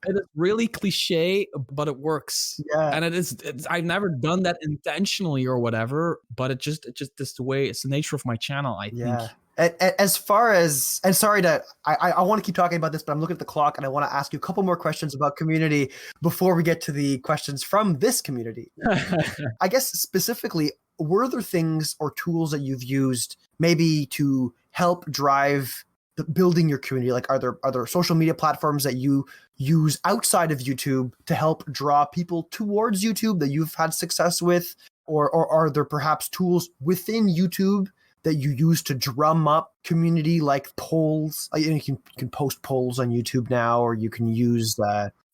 It is really cliche, but it works. Yeah, And I've never done that intentionally or whatever, but it just is the way, it's the nature of my channel, I think. yeah. As far as, and sorry to, I want to keep talking about this, but I'm looking at the clock and I want to ask you a couple more questions about community before we get to the questions from this community. I guess specifically, were there things or tools that you've used maybe to help drive the building your community? Like, are there social media platforms that you use outside of YouTube to help draw people towards YouTube that you've had success with? Or are there perhaps tools within YouTube that you use to drum up community, like polls? You can post polls on YouTube now, or you can use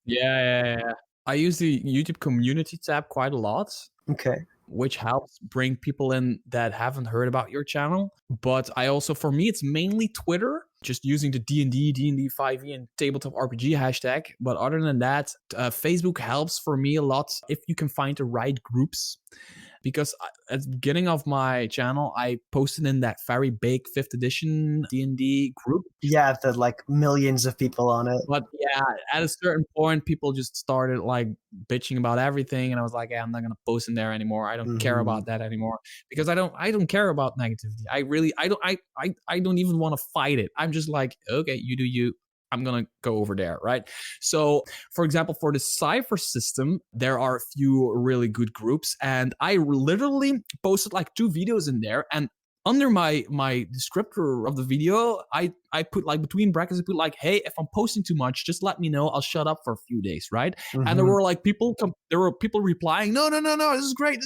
Yeah. I use the YouTube community tab quite a lot. Okay. Which helps bring people in that haven't heard about your channel. But I also, for me, it's mainly Twitter, just using the D&D 5e, and tabletop RPG hashtag. But other than that, Facebook helps for me a lot if you can find the right groups. Because at the beginning of my channel, I posted in that very big 5th edition D&D group. Yeah, the like millions of people on it. But yeah, at a certain point, people just started like bitching about everything, and I was like, yeah, I'm not gonna post in there anymore. I don't care about that anymore because I don't care about negativity. I don't even want to fight it. I'm just like, okay, you do you. I'm gonna go over there, right? So, for example, for the Cypher system, there are a few really good groups, and I literally posted like 2 videos in there, and under my descriptor of the video, I put like between brackets, I put like, hey, if I'm posting too much, just let me know. I'll shut up for a few days, right? And there were like people replying, no, this is great.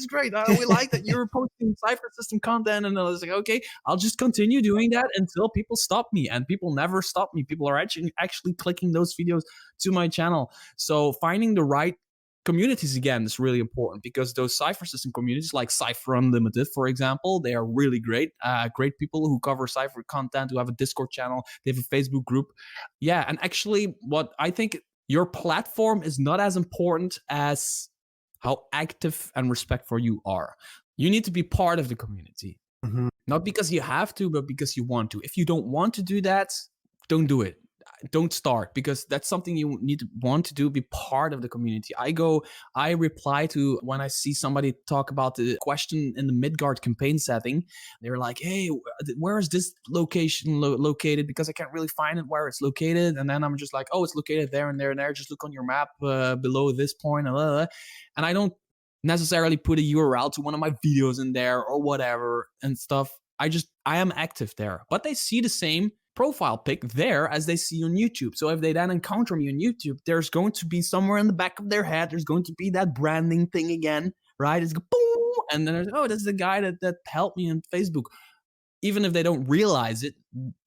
We like that you're posting Cypher system content. And I was like, okay, I'll just continue doing that until people stop me. And people never stop me. People are actually clicking those videos to my channel. So finding the right communities again is really important, because those Cypher system communities like Cypher Unlimited, for example, they are really great. Great people who cover Cypher content, who have a Discord channel, they have a Facebook group. Yeah, and actually what I think, your platform is not as important as how active and respectful you are. You need to be part of the community. Not because you have to, but because you want to. If you don't want to do that, don't do it. Don't start, because that's something you want to do, be part of the community. I reply to when I see somebody talk about the question in the Midgard campaign setting. They're like, hey, where is this location located? Because I can't really find it where it's located. And then I'm just like, oh, it's located there and there and there. Just look on your map below this point. And I don't necessarily put a URL to one of my videos in there or whatever and stuff. I am active there, but they see the same profile pic there as they see on YouTube. So if they then encounter me on YouTube, there's going to be somewhere in the back of their head, there's going to be that branding thing again, right? It's boom, and then there's, oh, that's the guy that helped me on Facebook. Even if they don't realize it,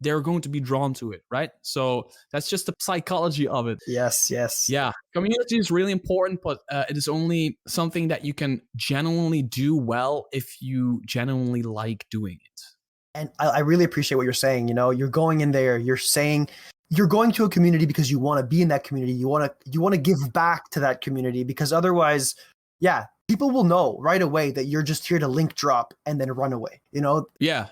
they're going to be drawn to it, right? So that's just the psychology of it. Yes. Yeah, community is really important, but it is only something that you can genuinely do well if you genuinely like doing it. And I really appreciate what you're saying. You know, you're going in there, you're saying you're going to a community because you want to be in that community. You want to give back to that community, because otherwise, yeah, people will know right away that you're just here to link drop and then run away. You know? Yeah.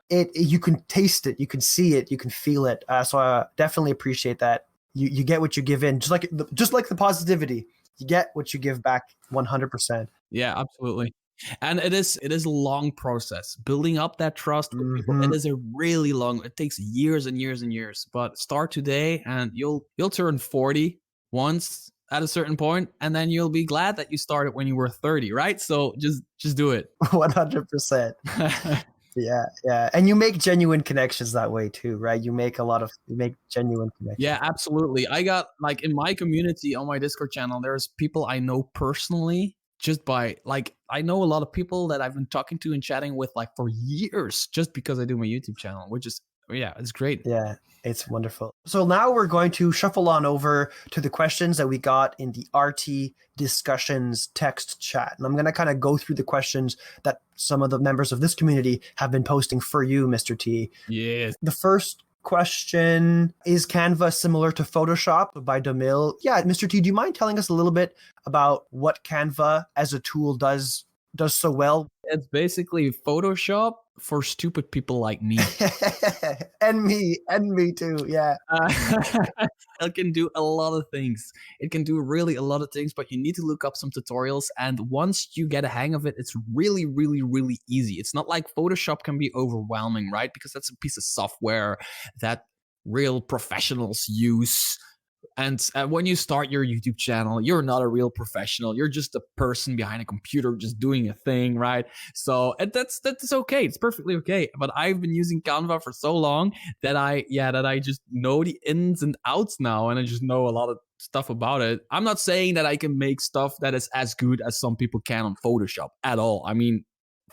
You can taste it, you can see it, you can feel it. So I definitely appreciate that. You get what you give in, just like the positivity. You get what you give back 100%. Yeah, absolutely. And it is a long process building up that trust with people. It is a really long. It takes years and years and years. But start today, and you'll turn 40 once at a certain point, and then you'll be glad that you started when you were 30, right? So just do it. 100%. Yeah, and you make genuine connections that way too, right? You make genuine connections. Yeah, absolutely. I got, like, in my community on my Discord channel, there's people I know personally. Just by, like, I know a lot of people that I've been talking to and chatting with like for years, just because I do my YouTube channel, which is, yeah, it's great. Yeah, it's wonderful. So now we're going to shuffle on over to the questions that we got in the RT discussions text chat. And I'm going to kind of go through the questions that some of the members of this community have been posting for you, Mr. T. Yes. The first question, is Canva similar to Photoshop by Demille? Yeah, Mr. T, do you mind telling us a little bit about what Canva as a tool does so well? It's basically Photoshop for stupid people like me. And me too. Yeah. It can do a lot of things. It can do really a lot of things, but you need to look up some tutorials. And once you get a hang of it, it's really, really, really easy. It's not like Photoshop can be overwhelming, right? Because that's a piece of software that real professionals use. And when you start your YouTube channel, you're not a real professional. You're just a person behind a computer just doing a thing, right? So and that's okay. It's perfectly okay. But I've been using Canva for so long that I just know the ins and outs now, and I just know a lot of stuff about it. I'm not saying that I can make stuff that is as good as some people can on Photoshop at all. I mean,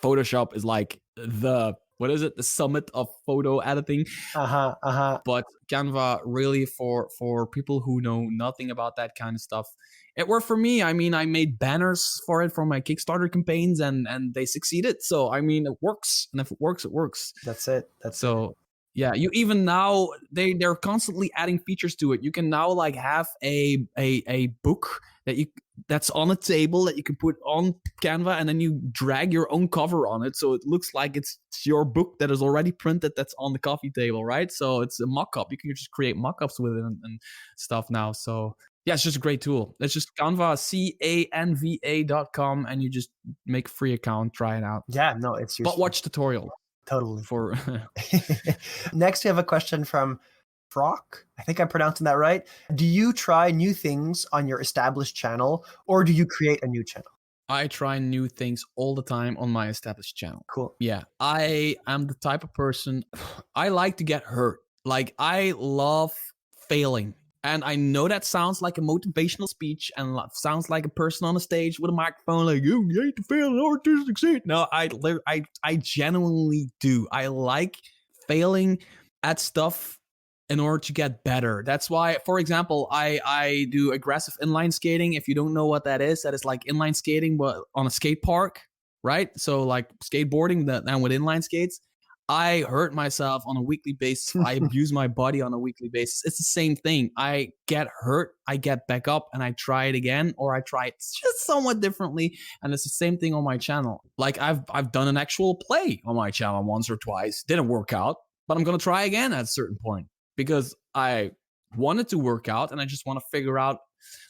Photoshop is like the summit of photo editing. But Canva, really, for people who know nothing about that kind of stuff, it worked for me. I mean, I made banners for it for my Kickstarter campaigns, and they succeeded. So I mean, it works, and if it works, it works. That's it. Yeah, you even now they're constantly adding features to it. You can now like have a book that's on a table that you can put on Canva, and then you drag your own cover on it, so it looks like it's your book that is already printed that's on the coffee table, right? So it's a mock-up. You can just create mock-ups with it and stuff now. So yeah, it's just a great tool. It's just Canva, canva.com, and you just make a free account, try it out. Yeah, no, it's useful. But watch tutorial. Totally. For Next, we have a question from Frock. I think I'm pronouncing that right. Do you try new things on your established channel, or do you create a new channel? I try new things all the time on my established channel. Cool. Yeah, I am the type of person, I like to get hurt. Like, I love failing. And I know that sounds like a motivational speech and sounds like a person on a stage with a microphone like, you hate to fail in order to succeed. No, I genuinely do. I like failing at stuff in order to get better. That's why, for example, I do aggressive inline skating. If you don't know what that is like inline skating but on a skate park, right? So like skateboarding then with inline skates. I hurt myself on a weekly basis. I abuse my body on a weekly basis. It's the same thing. I get hurt, I get back up, and I try it again, or I try it just somewhat differently. And it's the same thing on my channel. Like I've done an actual play on my channel once or twice. Didn't work out, but I'm gonna try again at a certain point because I wanted to work out, and I just want to figure out.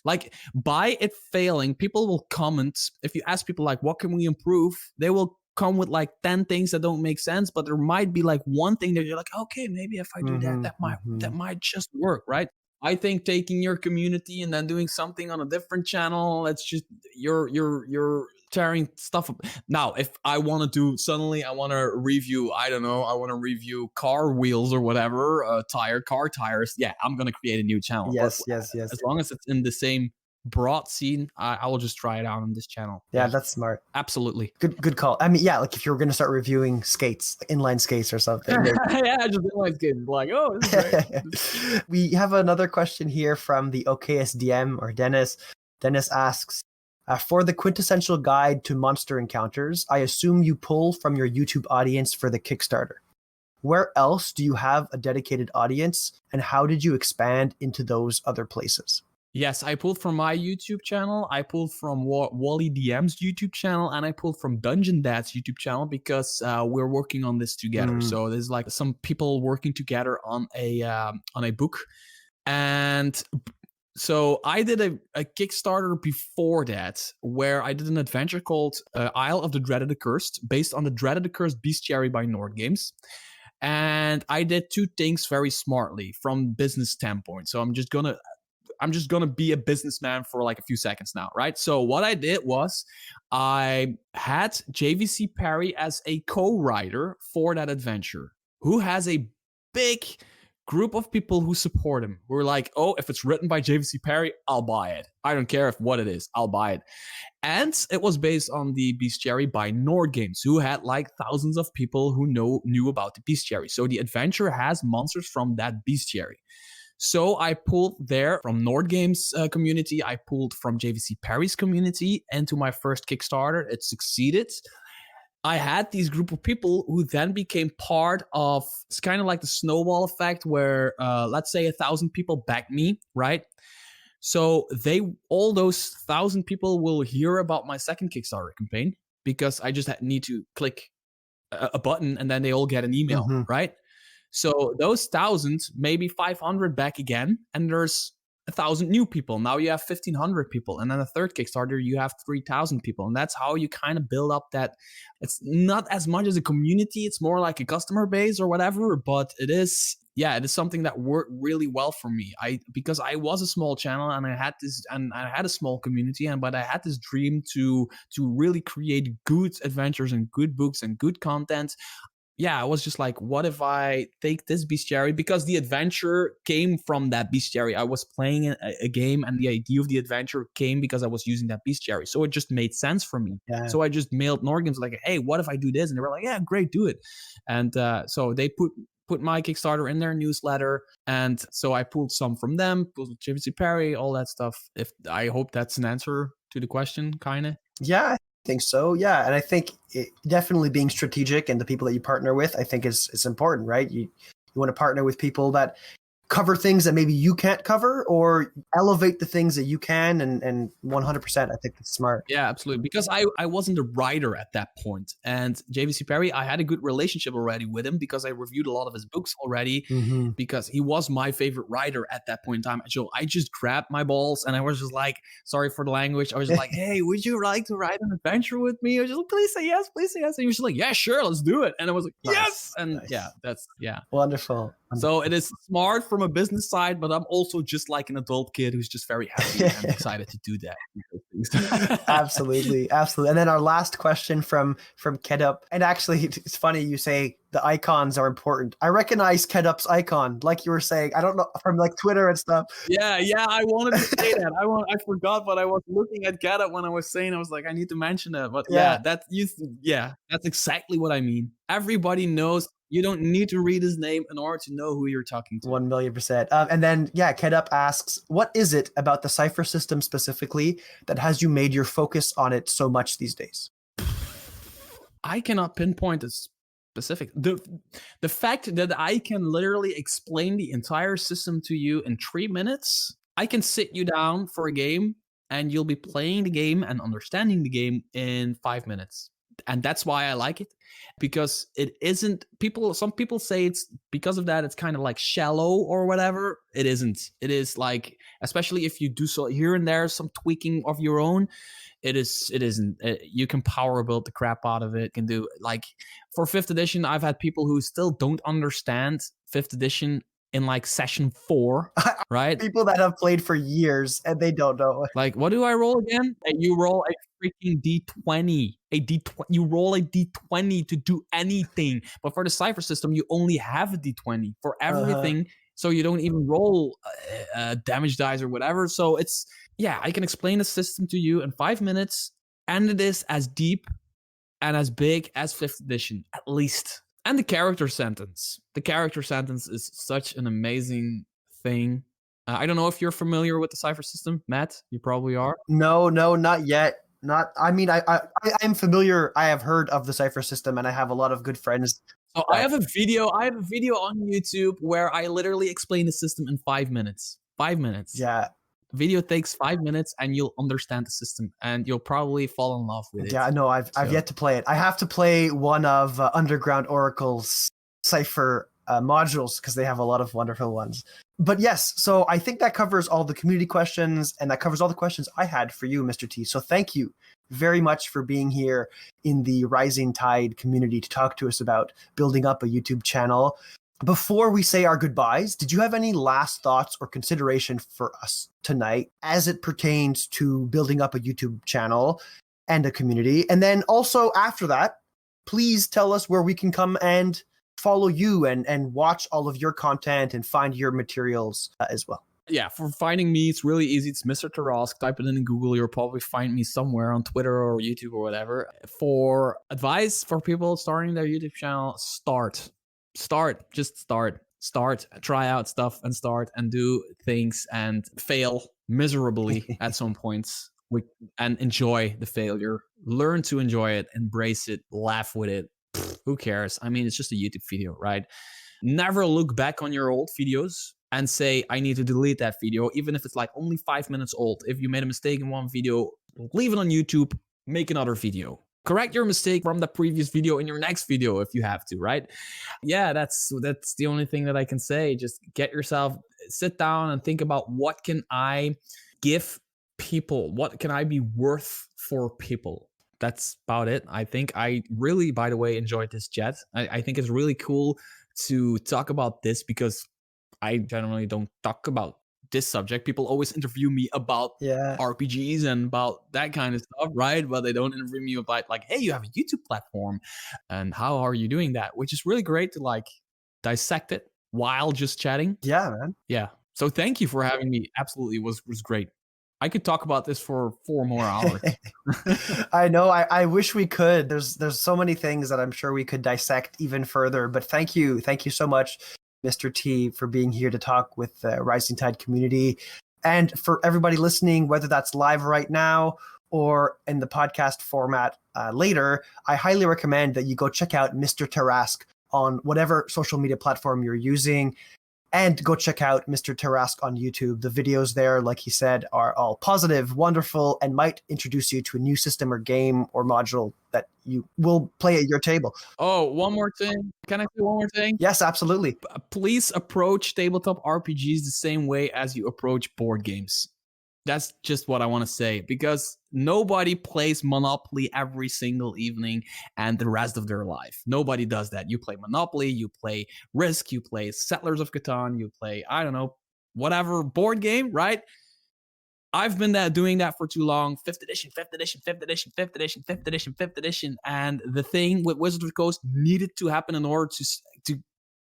Like, by it failing, people will comment. If you ask people like, what can we improve? They will come with like 10 things that don't make sense, but there might be like one thing that you're like, okay, maybe if I do that might just work, right? I think taking your community and then doing something on a different channel, it's just you're tearing stuff up. Now, if I want to do suddenly, I want to review, I don't know, I want to review car wheels or whatever, car tires. Yeah, I'm gonna create a new channel. Yes. As long as it's in the same broad scene, I will just try it out on this channel. Yeah, that's smart. Absolutely. Good call. I mean, yeah, like if you were going to start reviewing skates, inline skates or something. Yeah, just inline skates. Like, oh, this is great. We have another question here from the OKSDM or Dennis. Dennis asks, for the quintessential guide to monster encounters, I assume you pull from your YouTube audience for the Kickstarter. Where else do you have a dedicated audience, and how did you expand into those other places? Yes, I pulled from my YouTube channel, I pulled from Wally DM's YouTube channel, and I pulled from Dungeon Dad's YouTube channel because we're working on this together. So there's like some people working together on a book. And so I did a Kickstarter before that where I did an adventure called Isle of the Dreaded Accursed, based on the Dreaded Accursed Bestiary by Nord Games. And I did two things very smartly from business standpoint. So I'm just gonna be a businessman for like a few seconds now, right? So what I did was I had JVC Perry as a co-writer for that adventure, who has a big group of people who support him. Who are like, oh, if it's written by JVC Perry, I'll buy it. I don't care what it is, I'll buy it. And it was based on the Bestiary by Nord Games, who had like thousands of people who knew about the Bestiary. So the adventure has monsters from that Bestiary. So I pulled there from Nord Games community. I pulled from JVC Perry's community into my first Kickstarter. It succeeded. I had these group of people who then became part of, it's kind of like the snowball effect where, let's say 1,000 people back me, right? So all those 1,000 people will hear about my second Kickstarter campaign because I just need to click a button and then they all get an email, Mm-hmm. right? So those 1,000, maybe 500 back again, and there's 1,000 new people. Now you have 1,500 people, and then the third Kickstarter you have 3,000 people, and that's how you kind of build up that. It's not as much as a community; it's more like a customer base or whatever. But it is, yeah, it is something that worked really well for me. Because I was a small channel and I had a small community, but I had this dream to really create good adventures and good books and good content. Yeah, I was just like, what if I take this bestiary? Because the adventure came from that bestiary. I was playing a game, and the idea of the adventure came because I was using that bestiary. So it just made sense for me. Yeah. So I just mailed Norgames like, hey, what if I do this? And they were like, yeah, great, do it. And so they put my Kickstarter in their newsletter. And so I pulled some from them, pulled JVC Perry, all that stuff. I hope that's an answer to the question, kind of. Yeah, I think so. Yeah, and I think definitely being strategic and the people that you partner with, I think is important, right? You want to partner with people that cover things that maybe you can't cover, or elevate the things that you can, and 100%, I think that's smart. Yeah, absolutely. Because I wasn't a writer at that point. And JVC Perry, I had a good relationship already with him because I reviewed a lot of his books already, Mm-hmm. because he was my favorite writer at that point in time. So I just grabbed my balls and I was just like, sorry for the language. I was just like, hey, would you like to write an adventure with me? I was just like, please say yes, please say yes. And he was just like, yeah, sure, let's do it. And I was like, Nice, yes. And nice. yeah, yeah. Wonderful. So it is smart from a business side, but I'm also just like an adult kid who's just very happy and excited to do that. Absolutely. And then our last question from Kedup, and actually it's funny you say the icons are important. I recognize Kedup's icon, like you were saying. I don't know, from like Twitter and stuff. Yeah, I wanted to say that. I forgot, but I was looking at Kedup when I was saying. I was like, I need to mention that. But yeah, that's exactly what I mean. Everybody knows. You don't need to read his name in order to know who you're talking to. 1,000,000%. And then, Kedup asks, what is it about the Cypher system specifically that has you made your focus on it so much these days? I cannot pinpoint a specific. The fact that I can literally explain the entire system to you in 3 minutes, I can sit you down for a game and you'll be playing the game and understanding the game in 5 minutes. And that's why I like it, because it isn't some people say it's because of that it's kind of like shallow or whatever. It isn't. It is like, especially if you do so here and there some tweaking of your own, it isn't. You can power build the crap out of it. You can do, like, for 5th edition, I've had people who still don't understand 5th edition in like session 4, right? People that have played for years and they don't know. Like, what do I roll again? You roll a freaking D20. You roll a D20 to do anything. But for the Cypher system, you only have a D20 for everything. So you don't even roll damage dice or whatever. So it's, I can explain the system to you in 5 minutes, and it is as deep and as big as 5th edition, at least. And the character sentence. The character sentence is such an amazing thing. I don't know if you're familiar with the Cypher system, Matt. You probably are. No, not yet. I mean, I'm familiar. I have heard of the Cypher system, and I have a lot of good friends. So I have a video on YouTube where I literally explain the system in 5 minutes. 5 minutes. Yeah. Video takes 5 minutes and you'll understand the system and you'll probably fall in love with it. Yeah, no, I've yet to play it. I have to play one of Underground Oracle's Cypher modules because they have a lot of wonderful ones. But yes, so I think that covers all the community questions, and that covers all the questions I had for you, Mr. T. So thank you very much for being here in the Rising Tide community to talk to us about building up a YouTube channel. Before we say our goodbyes, did you have any last thoughts or consideration for us tonight as it pertains to building up a YouTube channel and a community? And then also after that, please tell us where we can come and follow you and watch all of your content and find your materials as well. Yeah, for finding me, it's really easy. It's Mr. Tarrasque. Type it in Google. You'll probably find me somewhere on Twitter or YouTube or whatever. For advice for people starting their YouTube channel, start, try out stuff and start and do things and fail miserably at some points and enjoy the failure. Learn to enjoy it, embrace it, laugh with it. Who cares? I mean, it's just a YouTube video, right? Never look back on your old videos and say, I need to delete that video, even if it's like only 5 minutes old. If you made a mistake in one video, leave it on YouTube, make another video. correct your mistake from the previous video in your next video if you have to, right? Yeah, that's the only thing that I can say. Just get yourself, sit down and think about, what can I give people? What can I be worth for people? That's about it. I think I really, by the way, enjoyed this chat. I think it's really cool to talk about this because I generally don't talk about this subject. People always interview me about RPGs and about that kind of stuff, right? But they don't interview me about like, hey, you have a YouTube platform and how are you doing that? Which is really great to like dissect it while just chatting. Yeah, man. Yeah. So thank you for having me. Absolutely, it was great. I could talk about this for 4 more hours. I know. I wish we could. There's so many things that I'm sure we could dissect even further. But thank you so much, Mr. T, for being here to talk with the Rising Tide community, and for everybody listening, whether that's live right now or in the podcast format later. I highly recommend that you go check out Mr. Tarrasque on whatever social media platform you're using. And go check out Mr. Tarrasque on YouTube. The videos there, like he said, are all positive, wonderful, and might introduce you to a new system or game or module that you will play at your table. Oh, one more thing. Can I say one more thing? Yes, absolutely. Please approach tabletop RPGs the same way as you approach board games. That's just what I want to say, because nobody plays Monopoly every single evening and the rest of their life. Nobody does that. You play Monopoly, you play Risk, you play Settlers of Catan, you play, I don't know, whatever board game, right? I've been doing that for too long. 5th edition, 5th edition, 5th edition, 5th edition, 5th edition, 5th edition. And the thing with Wizards of the Coast needed to happen in order to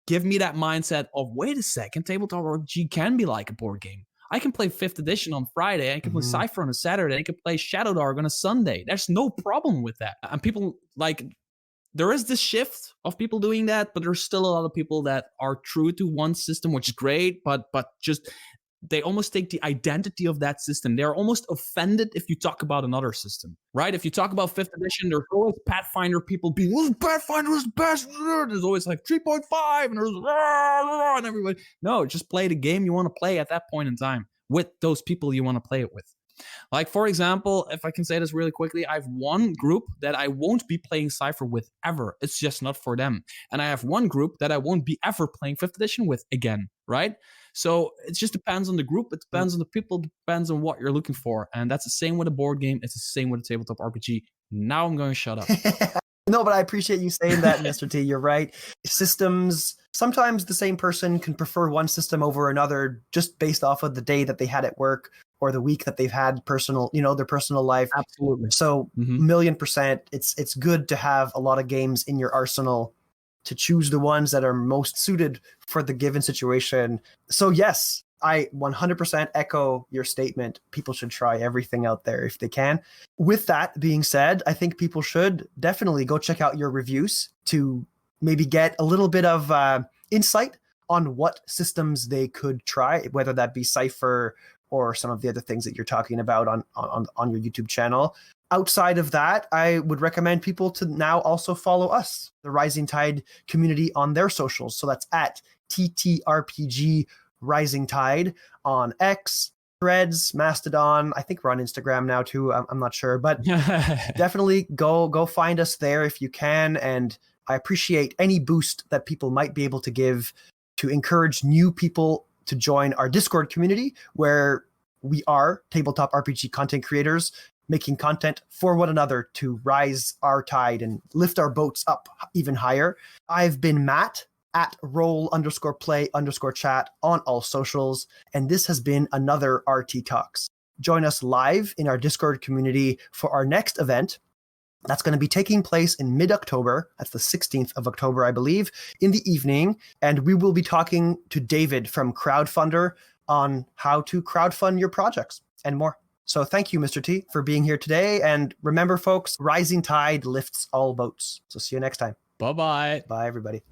give me that mindset of, wait a second, tabletop RPG can be like a board game. I can play 5th edition on Friday. I can play Cypher on a Saturday. I can play Shadow Dark on a Sunday. There's no problem with that. And people, like, there is this shift of people doing that, but there's still a lot of people that are true to one system, which is great, but just they almost take the identity of that system. They're almost offended if you talk about another system, right? If you talk about 5th edition, there's always Pathfinder people being, oh, Pathfinder is the best. There's always like 3.5 and there's and everybody. No, just play the game you want to play at that point in time with those people you want to play it with. Like, for example, if I can say this really quickly, I have one group that I won't be playing Cypher with ever. It's just not for them. And I have one group that I won't be ever playing 5th edition with again, right? So it just depends on the group. It depends on the people. It depends on what you're looking for. And that's the same with a board game. It's the same with a tabletop RPG. Now I'm going to shut up. No, but I appreciate you saying that, Mr. T. You're right. Systems, sometimes the same person can prefer one system over another just based off of the day that they had at work or the week that they've had personal, their personal life. Absolutely. So 1,000,000%, it's good to have a lot of games in your arsenal to choose the ones that are most suited for the given situation. So yes, I 100% echo your statement. People should try everything out there if they can. With that being said, I think people should definitely go check out your reviews to maybe get a little bit of insight on what systems they could try, whether that be Cypher or some of the other things that you're talking about on your YouTube channel. Outside of that, I would recommend people to now also follow us, the Rising Tide community, on their socials. So that's at TTRPG Rising Tide on X, Threads, Mastodon. I think we're on Instagram now too. I'm not sure, but definitely go find us there if you can. And I appreciate any boost that people might be able to give to encourage new people to join our Discord community, where we are tabletop RPG content creators making content for one another to rise our tide and lift our boats up even higher. I've been Matt at roll_play_chat on all socials, and this has been another RT Talks. Join us live in our Discord community for our next event. That's going to be taking place in mid-October. That's the 16th of October, I believe, in the evening. And we will be talking to David from Crowdfunder on how to crowdfund your projects and more. So thank you, Mr. T, for being here today. And remember, folks, rising tide lifts all boats. So see you next time. Bye-bye. Bye, everybody.